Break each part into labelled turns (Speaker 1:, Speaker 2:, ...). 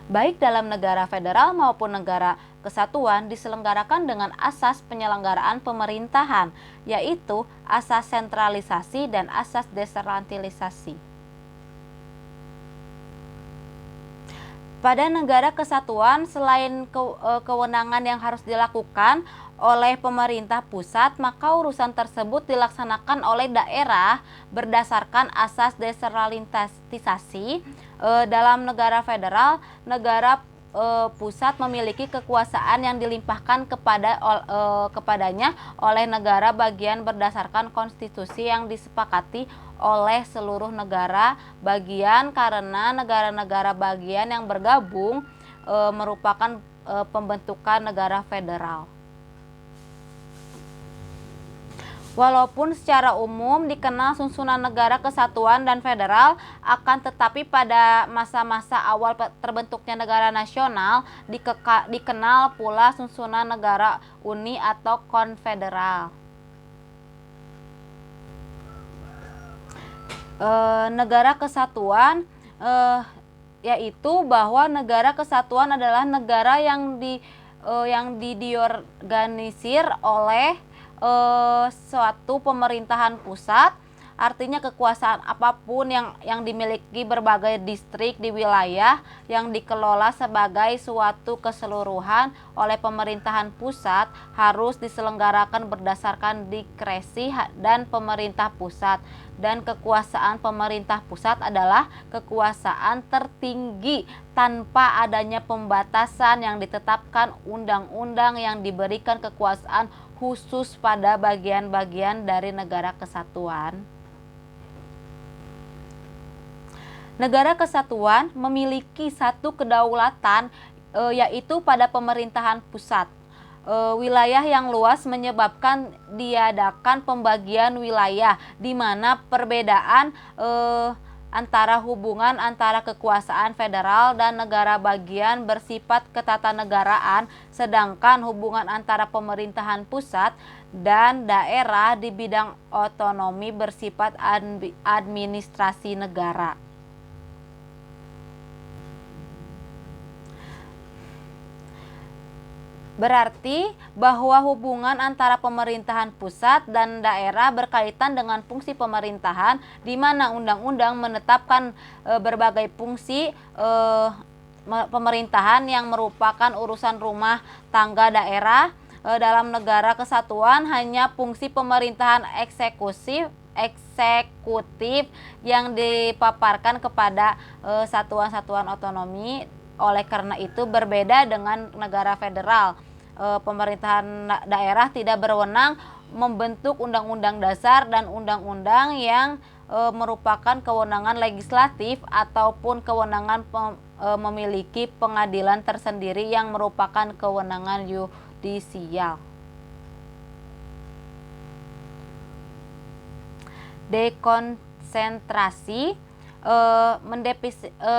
Speaker 1: baik dalam negara federal maupun negara kesatuan diselenggarakan dengan asas penyelenggaraan pemerintahan, yaitu asas sentralisasi dan asas desentralisasi. Pada negara kesatuan, selain kewenangan yang harus dilakukan oleh pemerintah pusat, maka urusan tersebut dilaksanakan oleh daerah berdasarkan asas desentralisasi. Dalam negara federal, negara pusat memiliki kekuasaan yang dilimpahkan kepadanya oleh negara bagian berdasarkan konstitusi yang disepakati oleh seluruh negara bagian, karena negara-negara bagian yang bergabung merupakan pembentukan negara federal. Walaupun secara umum dikenal susunan negara kesatuan dan federal, akan tetapi pada masa-masa awal terbentuknya negara nasional dikenal pula susunan negara uni atau konfederal. Negara kesatuan yaitu bahwa negara kesatuan adalah negara yang diorganisir oleh suatu pemerintahan pusat, artinya kekuasaan apapun yang dimiliki berbagai distrik di wilayah yang dikelola sebagai suatu keseluruhan oleh pemerintahan pusat harus diselenggarakan berdasarkan diskresi dan pemerintah pusat, dan kekuasaan pemerintah pusat adalah kekuasaan tertinggi tanpa adanya pembatasan yang ditetapkan undang-undang yang diberikan kekuasaan khusus pada bagian-bagian dari negara kesatuan. Negara kesatuan memiliki satu kedaulatan yaitu pada pemerintahan pusat. Wilayah yang luas menyebabkan diadakan pembagian wilayah di mana perbedaan antara hubungan antara kekuasaan federal dan negara bagian bersifat ketatanegaraan, sedangkan hubungan antara pemerintahan pusat dan daerah di bidang otonomi bersifat administrasi negara. Berarti bahwa hubungan antara pemerintahan pusat dan daerah berkaitan dengan fungsi pemerintahan, di mana undang-undang menetapkan berbagai fungsi pemerintahan yang merupakan urusan rumah tangga daerah. Dalam negara kesatuan hanya fungsi pemerintahan eksekutif yang dipaparkan kepada satuan-satuan otonomi. Oleh karena itu berbeda dengan negara federal, pemerintahan daerah tidak berwenang membentuk undang-undang dasar dan undang-undang yang merupakan kewenangan legislatif ataupun kewenangan memiliki pengadilan tersendiri yang merupakan kewenangan yudisial. Dekonsentrasi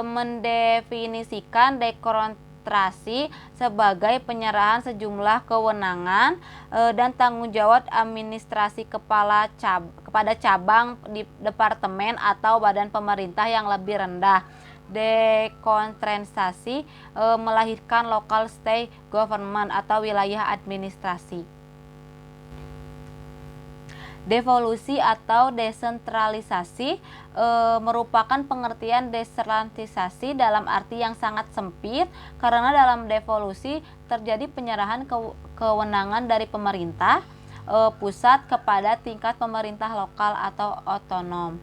Speaker 1: mendefinisikan dekonsentrasi sebagai penyerahan sejumlah kewenangan dan tanggung jawab administrasi kepada cabang di departemen atau badan pemerintah yang lebih rendah. Dekonsentrasi melahirkan local state government atau wilayah administrasi. Devolusi atau desentralisasi merupakan pengertian desentralisasi dalam arti yang sangat sempit, karena dalam devolusi terjadi penyerahan kewenangan dari pemerintah pusat kepada tingkat pemerintah lokal atau otonom.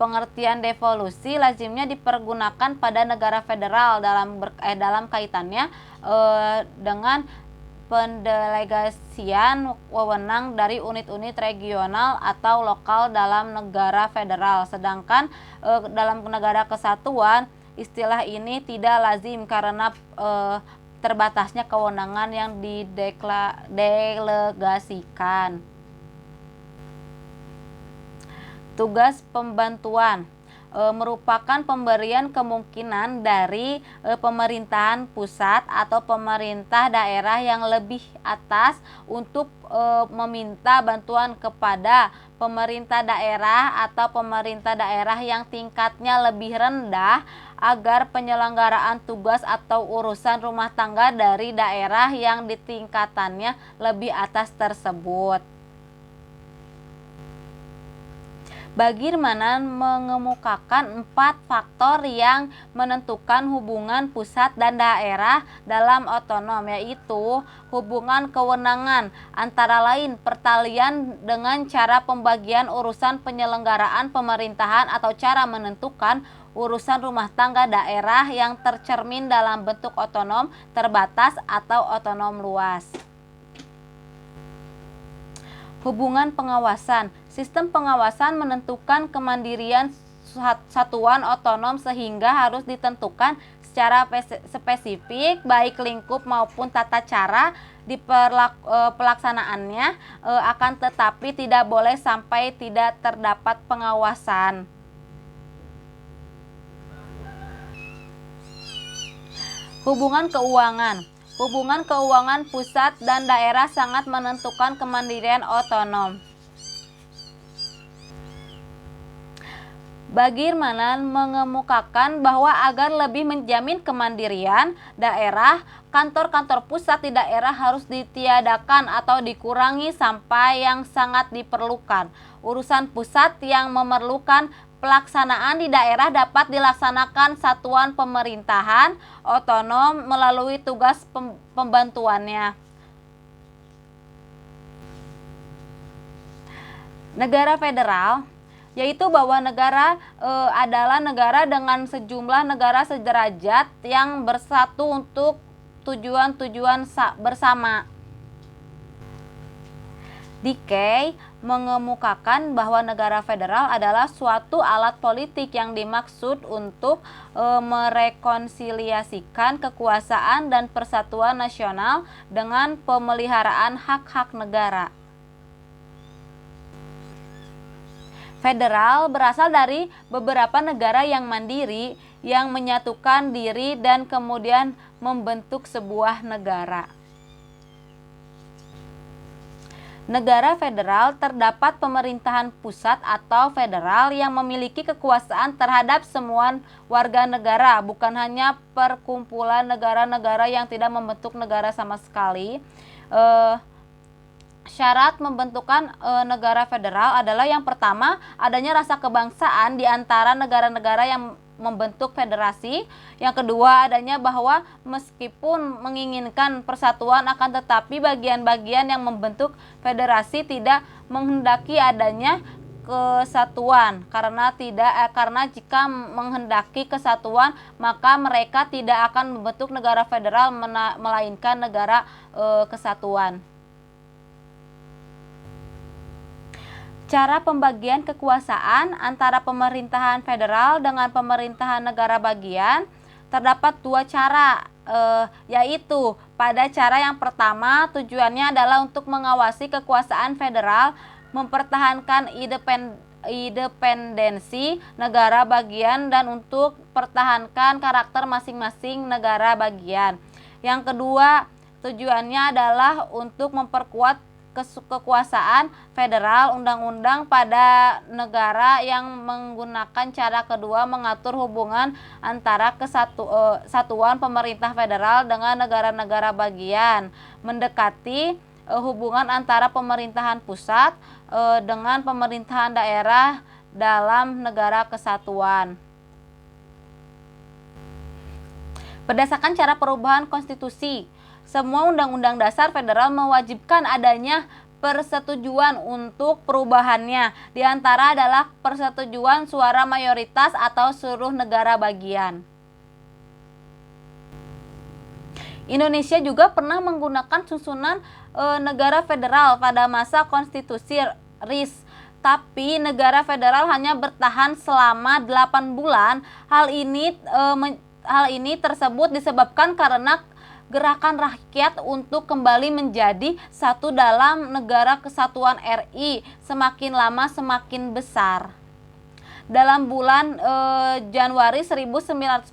Speaker 1: Pengertian devolusi lazimnya dipergunakan pada negara federal dalam kaitannya dengan pendelegasian wewenang dari unit-unit regional atau lokal dalam negara federal. Sedangkan dalam negara kesatuan istilah ini tidak lazim karena terbatasnya kewenangan yang didelegasikan. Tugas pembantuan merupakan pemberian kemungkinan dari pemerintahan pusat atau pemerintah daerah yang lebih atas untuk meminta bantuan kepada pemerintah daerah atau pemerintah daerah yang tingkatnya lebih rendah agar penyelenggaraan tugas atau urusan rumah tangga dari daerah yang ditingkatannya lebih atas tersebut. Bagirmanan mengemukakan 4 faktor yang menentukan hubungan pusat dan daerah dalam otonom, yaitu hubungan kewenangan, antara lain pertalian dengan cara pembagian urusan penyelenggaraan pemerintahan atau cara menentukan urusan rumah tangga daerah yang tercermin dalam bentuk otonom terbatas atau otonom luas. Hubungan pengawasan. Sistem pengawasan menentukan kemandirian satuan otonom sehingga harus ditentukan secara spesifik baik lingkup maupun tata cara di pelaksanaannya, akan tetapi tidak boleh sampai tidak terdapat pengawasan. Hubungan keuangan. Hubungan keuangan pusat dan daerah sangat menentukan kemandirian otonom. Bagirmanan mengemukakan bahwa agar lebih menjamin kemandirian daerah, kantor-kantor pusat di daerah harus ditiadakan atau dikurangi sampai yang sangat diperlukan. Urusan pusat yang memerlukan pelaksanaan di daerah dapat dilaksanakan satuan pemerintahan otonom melalui tugas pembantuannya. Negara federal, yaitu bahwa negara adalah negara dengan sejumlah negara sederajat yang bersatu untuk tujuan-tujuan bersama. Dickey mengemukakan bahwa negara federal adalah suatu alat politik yang dimaksud untuk merekonsiliasikan kekuasaan dan persatuan nasional dengan pemeliharaan hak-hak negara. Federal berasal dari beberapa negara yang mandiri yang menyatukan diri dan kemudian membentuk sebuah negara. Negara federal terdapat pemerintahan pusat atau federal yang memiliki kekuasaan terhadap semua warga negara, bukan hanya perkumpulan negara-negara yang tidak membentuk negara sama sekali. Syarat membentukan negara federal adalah yang pertama, adanya rasa kebangsaan di antara negara-negara yang membentuk federasi. Yang kedua, adanya bahwa meskipun menginginkan persatuan akan tetapi bagian-bagian yang membentuk federasi tidak menghendaki adanya kesatuan karena jika menghendaki kesatuan maka mereka tidak akan membentuk negara federal melainkan negara kesatuan. Cara pembagian kekuasaan antara pemerintahan federal dengan pemerintahan negara bagian terdapat 2 cara, yaitu pada cara yang pertama tujuannya adalah untuk mengawasi kekuasaan federal, mempertahankan independensi negara bagian dan untuk pertahankan karakter masing-masing negara bagian. Yang kedua, tujuannya adalah untuk memperkuat kekuasaan federal. Undang-undang pada negara yang menggunakan cara kedua mengatur hubungan antara satuan pemerintah federal dengan negara-negara bagian, mendekati hubungan antara pemerintahan pusat dengan pemerintahan daerah dalam negara kesatuan. Berdasarkan cara perubahan konstitusi, semua undang-undang dasar federal mewajibkan adanya persetujuan untuk perubahannya. Di antara adalah persetujuan suara mayoritas atau seluruh negara bagian. Indonesia juga pernah menggunakan susunan negara federal pada masa konstitusi RIS. Tapi negara federal hanya bertahan selama 8 bulan. Hal ini tersebut disebabkan karena gerakan rakyat untuk kembali menjadi satu dalam negara kesatuan RI semakin lama semakin besar. Dalam bulan Januari 1950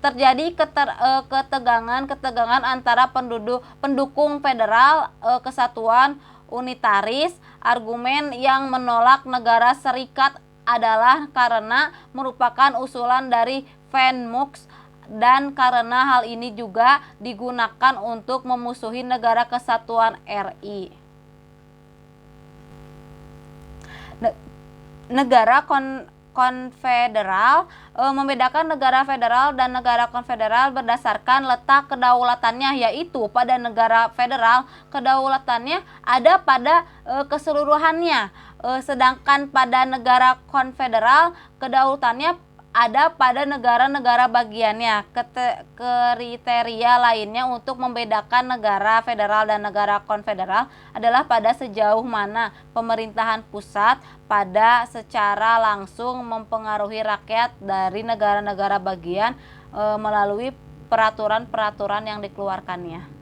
Speaker 1: terjadi ketegangan antara pendukung federal kesatuan unitaris. Argumen yang menolak negara serikat adalah karena merupakan usulan dari Van Mux dan karena hal ini juga digunakan untuk memusuhi Negara Kesatuan RI. Negara konfederal membedakan negara federal dan negara konfederal berdasarkan letak kedaulatannya, yaitu pada negara federal kedaulatannya ada pada keseluruhannya, sedangkan pada negara konfederal kedaulatannya ada pada negara-negara bagiannya. Kriteria lainnya untuk membedakan negara federal dan negara konfederal adalah pada sejauh mana pemerintahan pusat pada secara langsung mempengaruhi rakyat dari negara-negara bagian melalui peraturan-peraturan yang dikeluarkannya.